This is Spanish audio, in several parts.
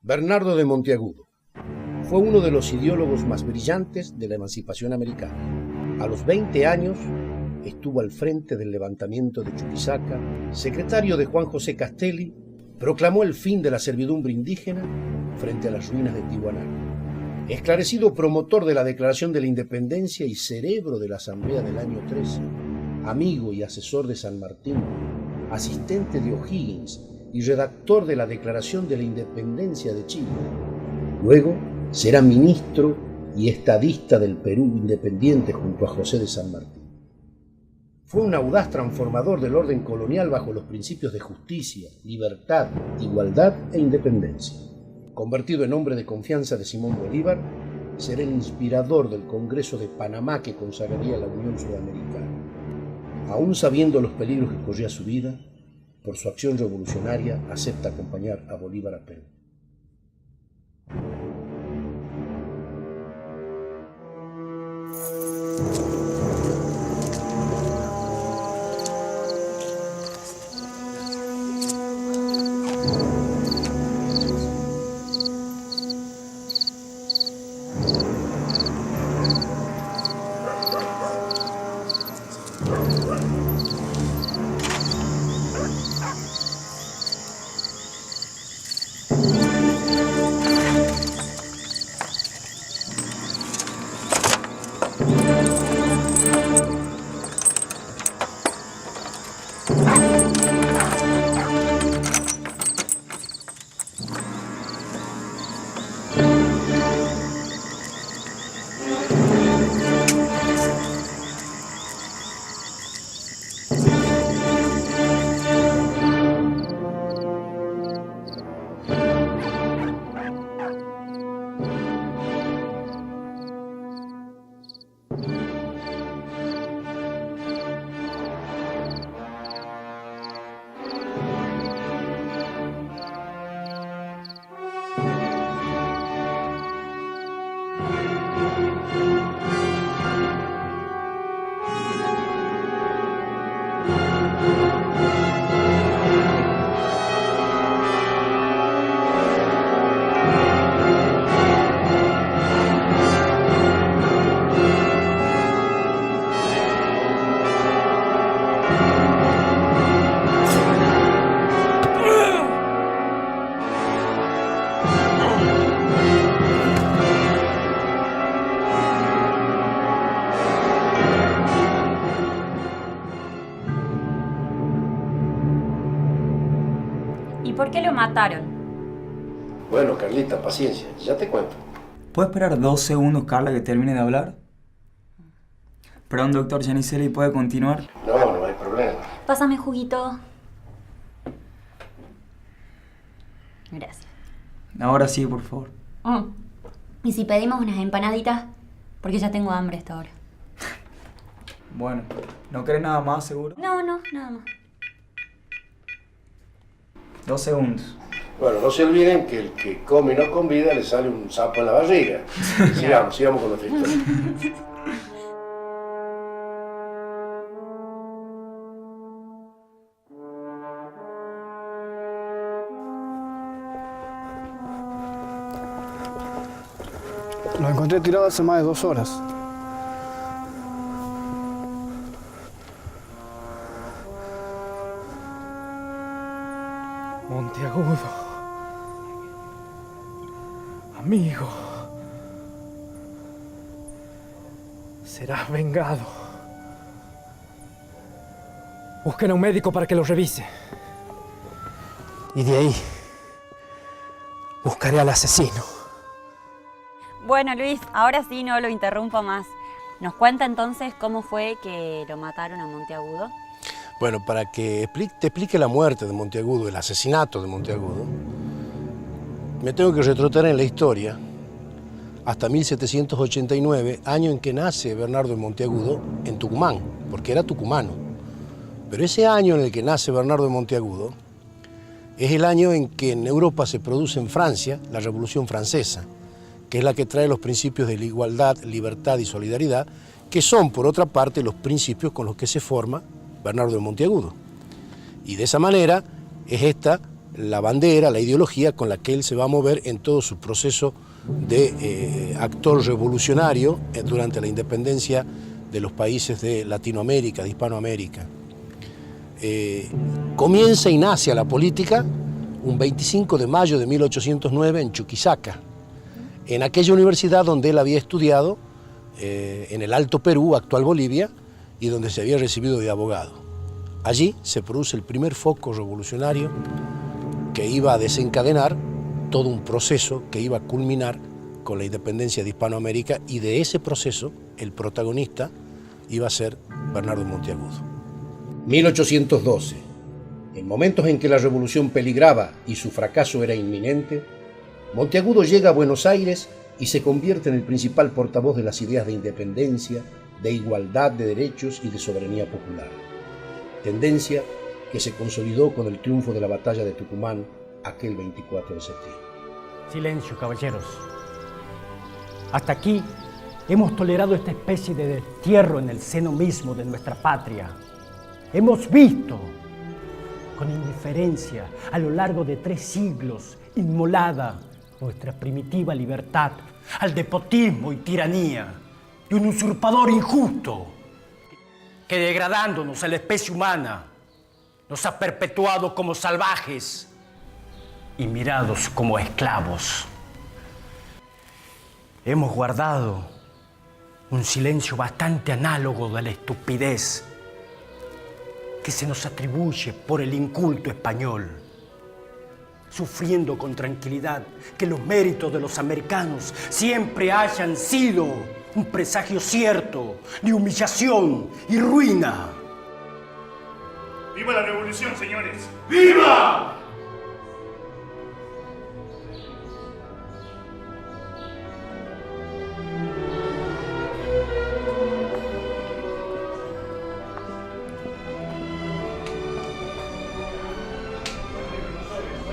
Bernardo de Monteagudo fue uno de los ideólogos más brillantes de la emancipación americana. A los 20 años estuvo al frente del levantamiento de Chuquisaca, secretario de Juan José Castelli, proclamó el fin de la servidumbre indígena frente a las ruinas de Tiwanaku. Esclarecido promotor de la Declaración de la Independencia y cerebro de la Asamblea del año 13, amigo y asesor de San Martín, asistente de O'Higgins y redactor de la Declaración de la Independencia de Chile. Luego será ministro y estadista del Perú independiente junto a José de San Martín. Fue un audaz transformador del orden colonial bajo los principios de justicia, libertad, igualdad e independencia. Convertido en hombre de confianza de Simón Bolívar, será el inspirador del Congreso de Panamá que consagraría la Unión Sudamericana. Aún sabiendo los peligros que corría su vida, por su acción revolucionaria acepta acompañar a Bolívar a Perú. ¿Por qué lo mataron? Bueno, Carlita, paciencia, ya te cuento. ¿Puede esperar 2 segundos, Carla, que termine de hablar? Perdón, doctor Giannicelli, ¿puede continuar? No hay problema. Pásame juguito. Gracias. Ahora sí, por favor. ¿Y si pedimos unas empanaditas? Porque ya tengo hambre a esta hora. Bueno, ¿no querés nada más, seguro? No, nada más. 2 segundos. Bueno, no se olviden que el que come y no convida le sale un sapo en la barriga. Sigamos con nuestra historia. Lo encontré tirado hace más de 2 horas. Monteagudo. Amigo. Serás vengado. Busquen a un médico para que lo revise. Y de ahí buscaré al asesino. Bueno, Luis, ahora sí no lo interrumpo más. ¿Nos cuenta entonces cómo fue que lo mataron a Monteagudo? Bueno, para que te explique la muerte de Monteagudo, el asesinato de Monteagudo, me tengo que retrotraer en la historia hasta 1789, año en que nace Bernardo de Monteagudo en Tucumán, porque era tucumano. Pero ese año en el que nace Bernardo de Monteagudo es el año en que en Europa se produce en Francia la Revolución Francesa, que es la que trae los principios de la igualdad, libertad y solidaridad, que son, por otra parte, los principios con los que se forma Bernardo de Monteagudo. Y de esa manera es esta la bandera, la ideología con la que él se va a mover en todo su proceso de actor revolucionario durante la independencia de los países de Latinoamérica, de Hispanoamérica. Comienza y nace a la política un 25 de mayo de 1809 en Chuquisaca, en aquella universidad donde él había estudiado, en el Alto Perú, actual Bolivia, y donde se había recibido de abogado. Allí se produce el primer foco revolucionario que iba a desencadenar todo un proceso que iba a culminar con la independencia de Hispanoamérica, y de ese proceso el protagonista iba a ser Bernardo Monteagudo. 1812. En momentos en que la revolución peligraba y su fracaso era inminente, Monteagudo llega a Buenos Aires y se convierte en el principal portavoz de las ideas de independencia, de igualdad de derechos y de soberanía popular. Tendencia que se consolidó con el triunfo de la batalla de Tucumán aquel 24 de septiembre. Silencio, caballeros. Hasta aquí hemos tolerado esta especie de destierro en el seno mismo de nuestra patria. Hemos visto con indiferencia a lo largo de 3 siglos inmolada nuestra primitiva libertad al despotismo y tiranía de un usurpador injusto que, degradándonos a la especie humana, nos ha perpetuado como salvajes y mirados como esclavos. Hemos guardado un silencio bastante análogo de la estupidez que se nos atribuye por el inculto español, sufriendo con tranquilidad que los méritos de los americanos siempre hayan sido un presagio cierto de humillación y ruina. ¡Viva la revolución, señores! ¡Viva!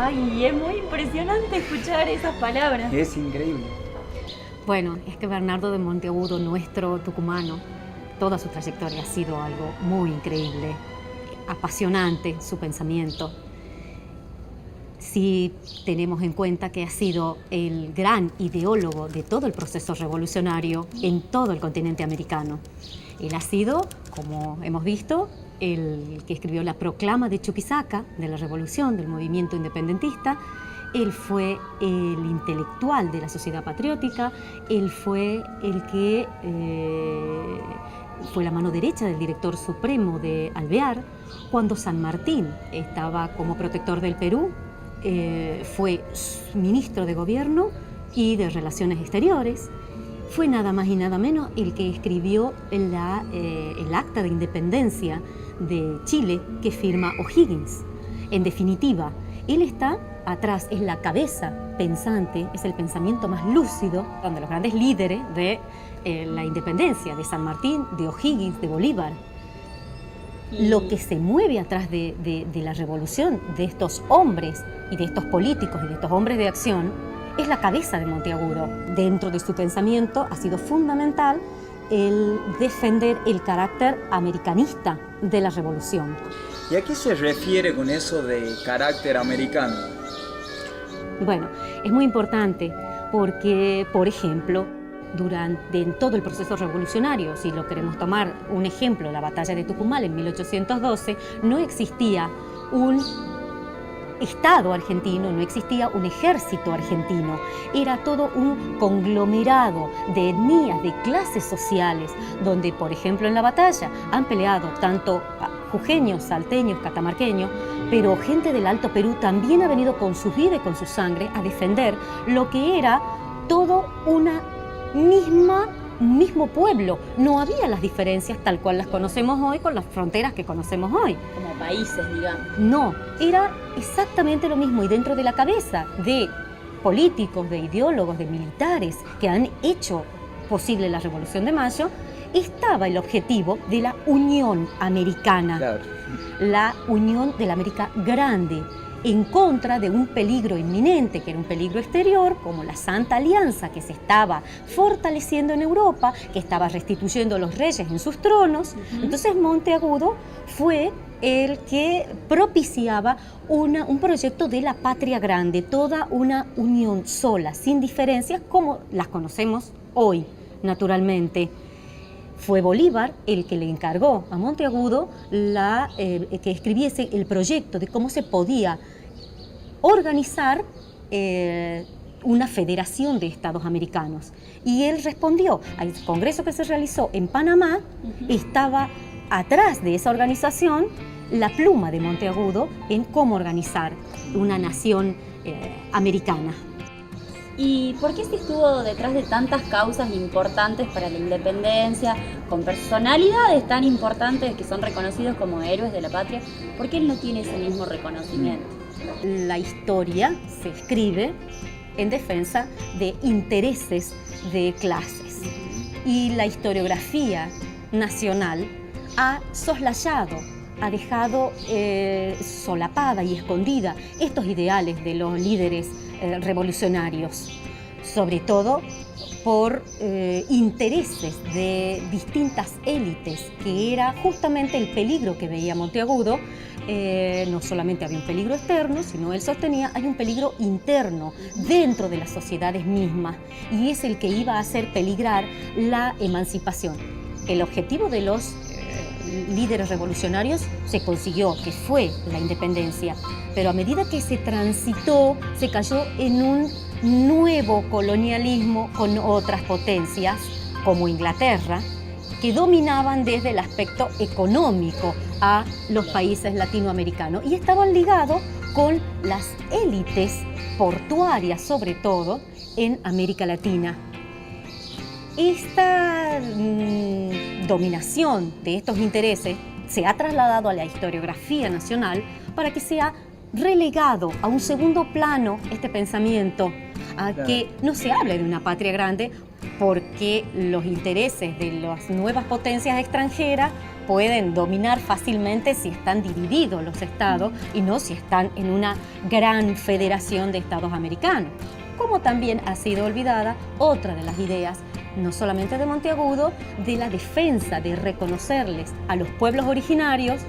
Ay, es muy impresionante escuchar esas palabras. Es increíble. Bueno, es que Bernardo de Monteagudo, nuestro tucumano, toda su trayectoria ha sido algo muy increíble, apasionante su pensamiento. Si tenemos en cuenta que ha sido el gran ideólogo de todo el proceso revolucionario en todo el continente americano. Él ha sido, como hemos visto, el que escribió la proclama de Chuquisaca, de la revolución, del movimiento independentista. Él fue el intelectual de la sociedad patriótica, él fue el que fue la mano derecha del director supremo de Alvear. Cuando San Martín estaba como protector del Perú, fue ministro de Gobierno y de Relaciones Exteriores. Fue nada más y nada menos el que escribió el acta de independencia de Chile que firma O'Higgins. En definitiva, él está atrás, es la cabeza pensante, es el pensamiento más lúcido, donde los grandes líderes de la independencia, de San Martín, de O'Higgins, de Bolívar. Lo que se mueve atrás de la revolución, de estos hombres y de estos políticos y de estos hombres de acción, es la cabeza de Monteagudo. Dentro de su pensamiento ha sido fundamental el defender el carácter americanista de la revolución. ¿Y a qué se refiere con eso de carácter americano? Bueno, es muy importante porque, por ejemplo, en todo el proceso revolucionario, si lo queremos tomar un ejemplo, la batalla de Tucumán en 1812, no existía un Estado argentino, no existía un ejército argentino, era todo un conglomerado de etnias, de clases sociales, donde, por ejemplo, en la batalla han peleado tanto jujeños, salteños, catamarqueños, pero gente del Alto Perú también ha venido con su vida y con su sangre a defender lo que era todo un mismo pueblo. No había las diferencias tal cual las conocemos hoy con las fronteras que conocemos hoy. Como países, digamos. No, era exactamente lo mismo, y dentro de la cabeza de políticos, de ideólogos, de militares que han hecho posible la Revolución de Mayo, estaba el objetivo de la Unión Americana, Claro. la Unión de la América Grande, en contra de un peligro inminente, que era un peligro exterior, como la Santa Alianza, que se estaba fortaleciendo en Europa, que estaba restituyendo a los reyes en sus tronos. Entonces Monteagudo fue el que propiciaba un proyecto de la patria grande, toda una unión sola, sin diferencias como las conocemos hoy, naturalmente. Fue Bolívar el que le encargó a Monteagudo que escribiese el proyecto de cómo se podía organizar una federación de estados americanos. Y él respondió al congreso que se realizó en Panamá. Estaba atrás de esa organización la pluma de Monteagudo en cómo organizar una nación americana. ¿Y por qué se estuvo detrás de tantas causas importantes para la independencia, con personalidades tan importantes que son reconocidos como héroes de la patria? ¿Por qué él no tiene ese mismo reconocimiento? La historia se escribe en defensa de intereses de clases y la historiografía nacional ha soslayado, ha dejado solapada y escondida estos ideales de los líderes revolucionarios, sobre todo por intereses de distintas élites, que era justamente el peligro que veía Monteagudo. No solamente había un peligro externo, sino él sostenía hay un peligro interno dentro de las sociedades mismas, y es el que iba a hacer peligrar la emancipación. El objetivo de los líderes revolucionarios se consiguió, que fue la independencia, pero a medida que se transitó, se cayó en un nuevo colonialismo con otras potencias, como Inglaterra, que dominaban desde el aspecto económico a los países latinoamericanos y estaban ligados con las élites portuarias, sobre todo en América Latina. Esta dominación de estos intereses se ha trasladado a la historiografía nacional para que sea relegado a un segundo plano este pensamiento, a que no se hable de una patria grande, porque los intereses de las nuevas potencias extranjeras pueden dominar fácilmente si están divididos los estados y no si están en una gran federación de estados americanos. Como también ha sido olvidada otra de las ideas, no solamente de Monteagudo, de la defensa de reconocerles a los pueblos originarios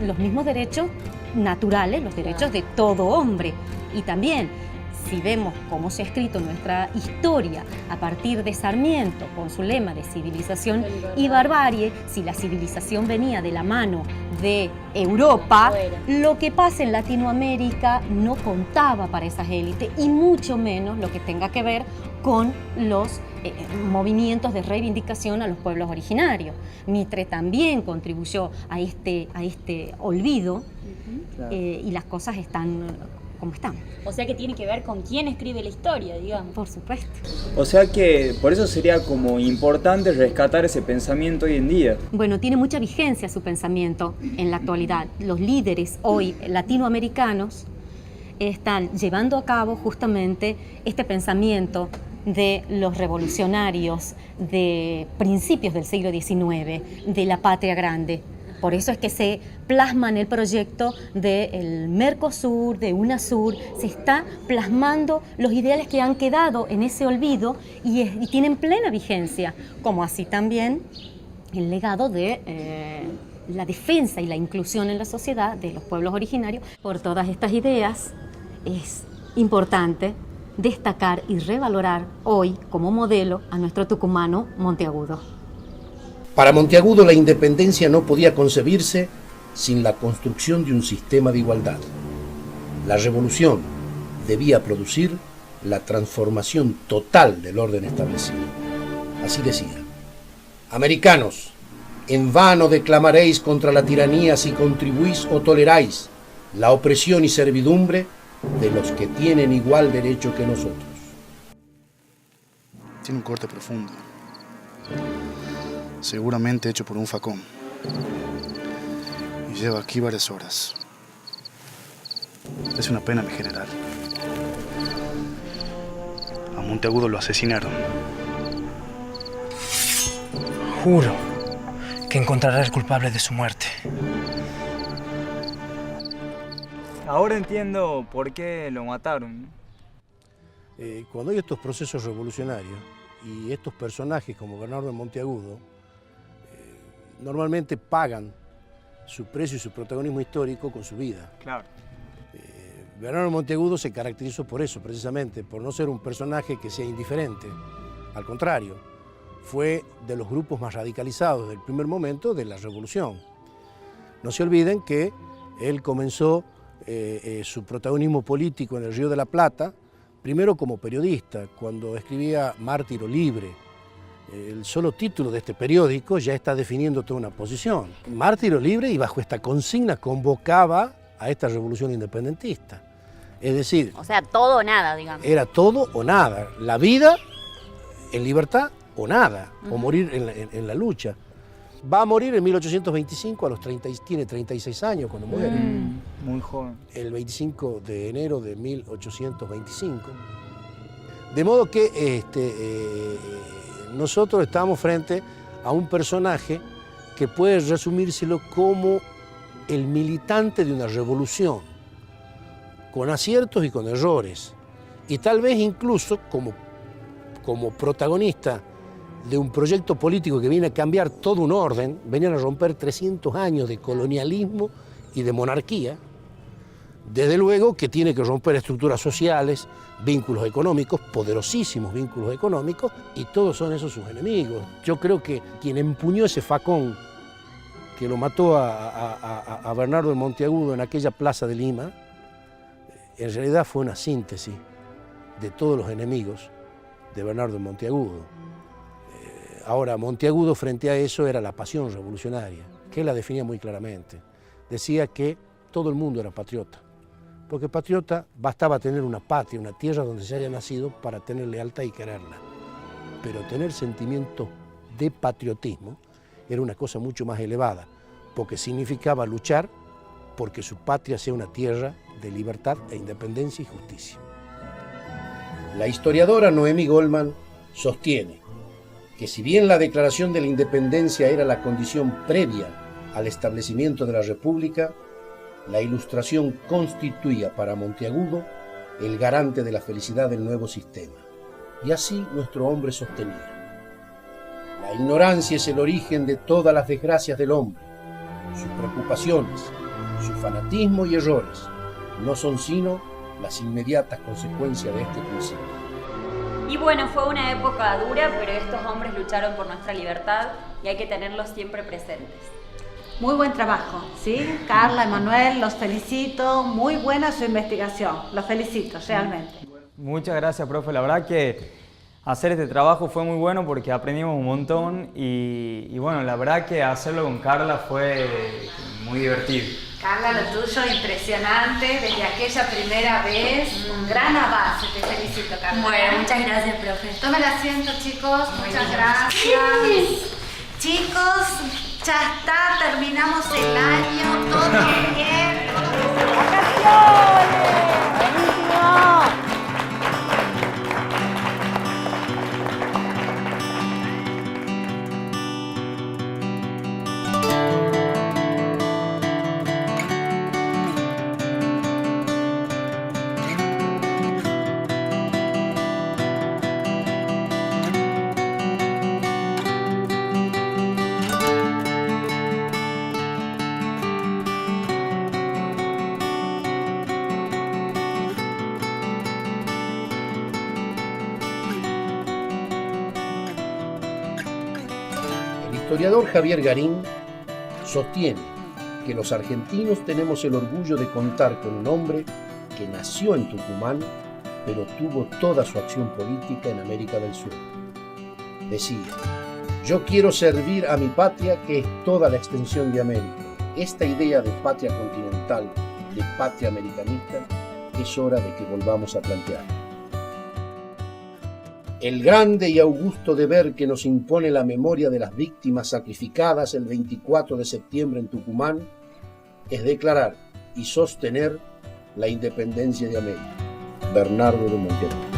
los mismos derechos naturales, los derechos de todo hombre. Y también, si vemos cómo se ha escrito nuestra historia a partir de Sarmiento, con su lema de civilización y barbarie, si la civilización venía de la mano de Europa, lo que pasa en Latinoamérica no contaba para esas élites, y mucho menos lo que tenga que ver con los movimientos de reivindicación a los pueblos originarios. Mitre también contribuyó a este olvido, y las cosas están como están. O sea que tiene que ver con quién escribe la historia, digamos. Por supuesto. O sea que por eso sería como importante rescatar ese pensamiento hoy en día. Bueno, tiene mucha vigencia su pensamiento en la actualidad. Los líderes hoy latinoamericanos están llevando a cabo justamente este pensamiento de los revolucionarios de principios del siglo XIX, de la patria grande. Por eso es que se plasma en el proyecto del Mercosur, de UNASUR, se está plasmando los ideales que han quedado en ese olvido y tienen plena vigencia, como así también el legado de la defensa y la inclusión en la sociedad de los pueblos originarios. Por todas estas ideas es importante destacar y revalorar hoy como modelo a nuestro tucumano Monteagudo. Para Monteagudo la independencia no podía concebirse sin la construcción de un sistema de igualdad. La revolución debía producir la transformación total del orden establecido. Así decía: americanos, en vano declamaréis contra la tiranía si contribuís o toleráis la opresión y servidumbre de los que tienen igual derecho que nosotros. Tiene un corte profundo, seguramente hecho por un facón, y lleva aquí varias horas. Es una pena, mi general. A Monteagudo lo asesinaron. Juro que encontrará el culpable de su muerte. Ahora entiendo por qué lo mataron. Cuando hay estos procesos revolucionarios y estos personajes como Bernardo de Monteagudo, normalmente pagan su precio y su protagonismo histórico con su vida. Claro. Bernardo Monteagudo se caracterizó por eso, precisamente, por no ser un personaje que sea indiferente. Al contrario, fue de los grupos más radicalizados del primer momento de la Revolución. No se olviden que él comenzó su protagonismo político en el Río de la Plata, primero como periodista, cuando escribía Mártiro Libre. El solo título de este periódico ya está definiendo toda una posición. Mártiro Libre, y bajo esta consigna convocaba a esta revolución independentista. Es decir, O sea, todo o nada, digamos. era todo o nada. La vida en libertad o nada, o morir en la lucha. Va a morir en 1825, tiene 36 años cuando muere. Muy joven. El 25 de enero de 1825. De modo que nosotros estamos frente a un personaje que puede resumírselo como el militante de una revolución, con aciertos y con errores, y tal vez incluso como protagonista de un proyecto político que viene a cambiar todo un orden, venían a romper 300 años de colonialismo y de monarquía. Desde luego que tiene que romper estructuras sociales, vínculos económicos, poderosísimos vínculos económicos, y todos son esos sus enemigos. Yo creo que quien empuñó ese facón que lo mató a Bernardo de Monteagudo en aquella plaza de Lima, en realidad fue una síntesis de todos los enemigos de Bernardo de Monteagudo. Ahora, Monteagudo frente a eso era la pasión revolucionaria, que él la definía muy claramente. Decía que todo el mundo era patriota, porque patriota bastaba tener una patria, una tierra donde se haya nacido para tener lealtad y quererla. Pero tener sentimiento de patriotismo era una cosa mucho más elevada, porque significaba luchar porque su patria sea una tierra de libertad e independencia y justicia. La historiadora Noemí Goldman sostiene que si bien la declaración de la independencia era la condición previa al establecimiento de la República, la Ilustración constituía para Monteagudo el garante de la felicidad del nuevo sistema. Y así nuestro hombre sostenía: la ignorancia es el origen de todas las desgracias del hombre. Sus preocupaciones, su fanatismo y errores no son sino las inmediatas consecuencias de este principio. Y bueno, fue una época dura, pero estos hombres lucharon por nuestra libertad y hay que tenerlos siempre presentes. Muy buen trabajo, ¿sí? Carla, Emanuel, los felicito. Muy buena su investigación. Los felicito, realmente. Muchas gracias, profe. La verdad que hacer este trabajo fue muy bueno porque aprendimos un montón y bueno, la verdad que hacerlo con Carla fue muy divertido. Carla, lo tuyo impresionante, desde aquella primera vez, un gran avance, te felicito, Carla. Bueno, muchas gracias, profe. Tomen asiento, chicos, muchas gracias. Chicos, ya está, terminamos el año, todo bien. ¡Vacaciones! ¡Buenísimo! El historiador Javier Garín sostiene que los argentinos tenemos el orgullo de contar con un hombre que nació en Tucumán, pero tuvo toda su acción política en América del Sur. Decía: yo quiero servir a mi patria, que es toda la extensión de América. Esta idea de patria continental, de patria americanista, es hora de que volvamos a plantear. El grande y augusto deber que nos impone la memoria de las víctimas sacrificadas el 24 de septiembre en Tucumán es declarar y sostener la independencia de América. Bernardo de Monteagudo.